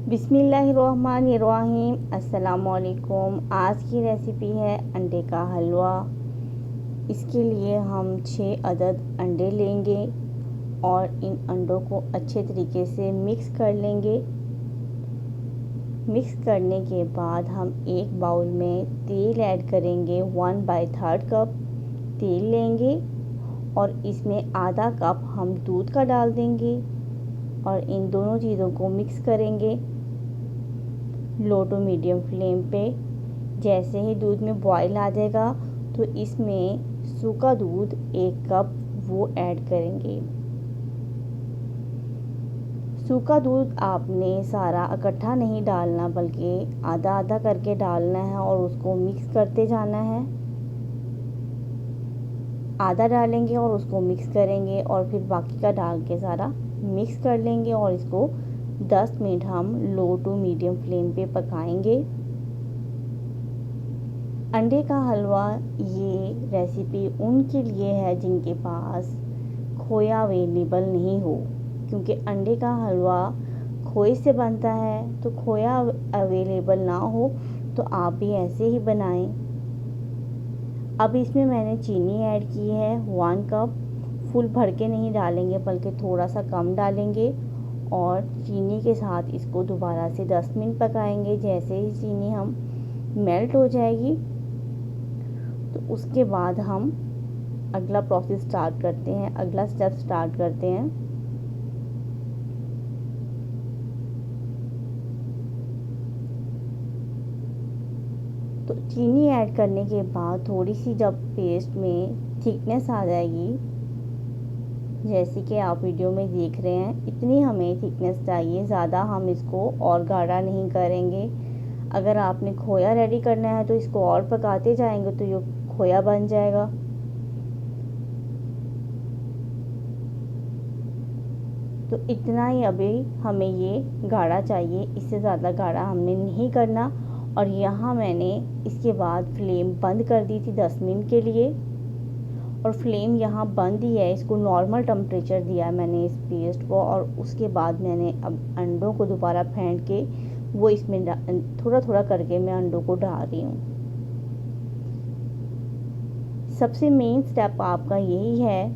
बिस्मिल्लाहिर्रहमानिर्रहीम। अस्सलामुअलैकुम। आज की रेसिपी है अंडे का हलवा। इसके लिए हम 6 अदद अंडे लेंगे और इन अंडों को अच्छे तरीके से मिक्स कर लेंगे। मिक्स करने के बाद हम एक बाउल में तेल ऐड करेंगे। 1/3 कप तेल लेंगे और इसमें आधा कप हम दूध का डाल देंगे और इन दोनों चीज़ों को मिक्स करेंगे लो टू मीडियम फ्लेम पे। जैसे ही दूध में बॉईल आ जाएगा तो इसमें सूखा दूध 1 कप वो ऐड करेंगे। सूखा दूध आपने सारा इकट्ठा नहीं डालना बल्कि आधा आधा करके डालना है और उसको मिक्स करते जाना है। आधा डालेंगे और उसको मिक्स करेंगे और फिर बाकी का डाल के सारा मिक्स कर लेंगे और इसको 10 मिनट हम लो टू मीडियम फ्लेम पे पकाएंगे। अंडे का हलवा ये रेसिपी उनके लिए है जिनके पास खोया अवेलेबल नहीं हो, क्योंकि अंडे का हलवा खोए से बनता है। तो खोया अवेलेबल ना हो तो आप भी ऐसे ही बनाएं। अब इसमें मैंने चीनी ऐड की है 1 कप। फुल भर के नहीं डालेंगे बल्कि थोड़ा सा कम डालेंगे और चीनी के साथ इसको दोबारा से 10 मिनट पकाएंगे। जैसे ही चीनी हम मेल्ट हो जाएगी तो उसके बाद हम अगला प्रोसेस स्टार्ट करते हैं, अगला स्टेप स्टार्ट करते हैं। तो चीनी ऐड करने के बाद थोड़ी सी जब पेस्ट में थिकनेस आ जाएगी, जैसे कि आप वीडियो में देख रहे हैं, इतनी हमें थिकनेस चाहिए। ज़्यादा हम इसको और गाढ़ा नहीं करेंगे। अगर आपने खोया रेडी करना है तो इसको और पकाते जाएंगे तो ये खोया बन जाएगा। तो इतना ही अभी हमें ये गाढ़ा चाहिए, इससे ज़्यादा गाढ़ा हमने नहीं करना। और यहाँ मैंने इसके बाद फ्लेम बंद कर दी थी 10 मिनट के लिए और फ्लेम यहाँ बंद ही है। इसको नॉर्मल टेम्परेचर दिया मैंने इस पेस्ट को और उसके बाद मैंने अब अंडों को दोबारा फेंट के वो इसमें थोड़ा थोड़ा करके मैं अंडों को डाल रही हूँ। सबसे मेन स्टेप आपका यही है,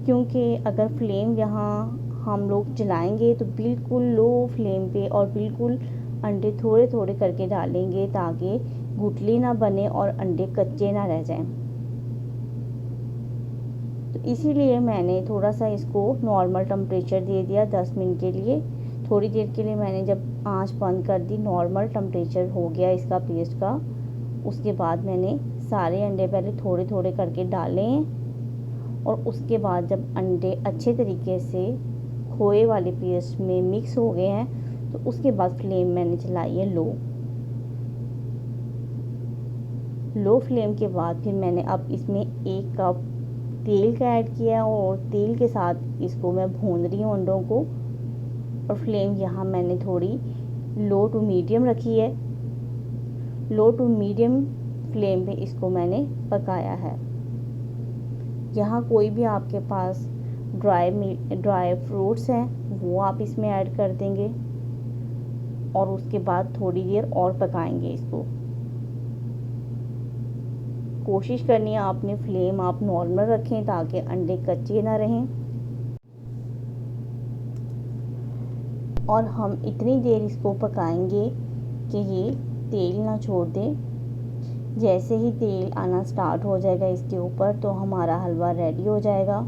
क्योंकि अगर फ्लेम यहाँ हम लोग चलाएंगे तो बिल्कुल लो फ्लेम पे और बिल्कुल अंडे थोड़े थोड़े करके डालेंगे ताकि गुठली ना बने और अंडे कच्चे ना रह जाएं। तो इसीलिए मैंने थोड़ा सा इसको नॉर्मल टेम्परेचर दे दिया 10 मिनट के लिए। थोड़ी देर के लिए मैंने जब आंच बंद कर दी, नॉर्मल टेम्परेचर हो गया इसका पेस्ट का, उसके बाद मैंने सारे अंडे पहले थोड़े थोड़े करके डाले हैं और उसके बाद जब अंडे अच्छे तरीके से खोए वाले पेस्ट में मिक्स हो गए हैं तो उसके बाद फ्लेम मैंने चलाई है लो फ्लेम के बाद फिर मैंने अब इसमें 1 कप तेल का ऐड किया और तेल के साथ इसको मैं भून रही हूँ अंडों को। और फ्लेम यहाँ मैंने थोड़ी लो टू मीडियम रखी है। लो टू मीडियम फ्लेम पे इसको मैंने पकाया है। यहाँ कोई भी आपके पास ड्राई फ्रूट्स हैं वो आप इसमें ऐड कर देंगे और उसके बाद थोड़ी देर और पकाएंगे इसको। कोशिश करनी है आपने फ्लेम आप नॉर्मल रखें ताकि अंडे कच्चे ना रहें। और हम इतनी देर इसको पकाएंगे कि ये तेल ना छोड़ दे। जैसे ही तेल आना स्टार्ट हो जाएगा इसके ऊपर तो हमारा हलवा रेडी हो जाएगा।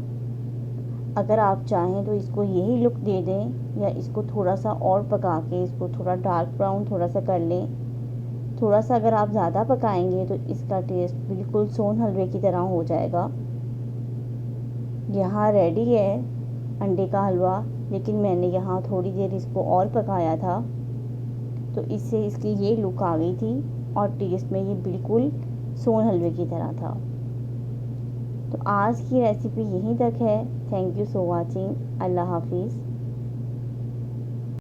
अगर आप चाहें तो इसको यही लुक दे दें या इसको थोड़ा सा और पका के इसको थोड़ा डार्क ब्राउन थोड़ा सा कर लें। थोड़ा सा अगर आप ज़्यादा पकाएंगे तो इसका टेस्ट बिल्कुल सोन हलवे की तरह हो जाएगा। यहाँ रेडी है अंडे का हलवा, लेकिन मैंने यहाँ थोड़ी देर इसको और पकाया था तो इससे इसकी ये लुक आ गई थी और टेस्ट में ये बिल्कुल सोन हलवे की तरह था। तो आज की रेसिपी यहीं तक है। Thank you so watching. अल्लाह हाफिज़।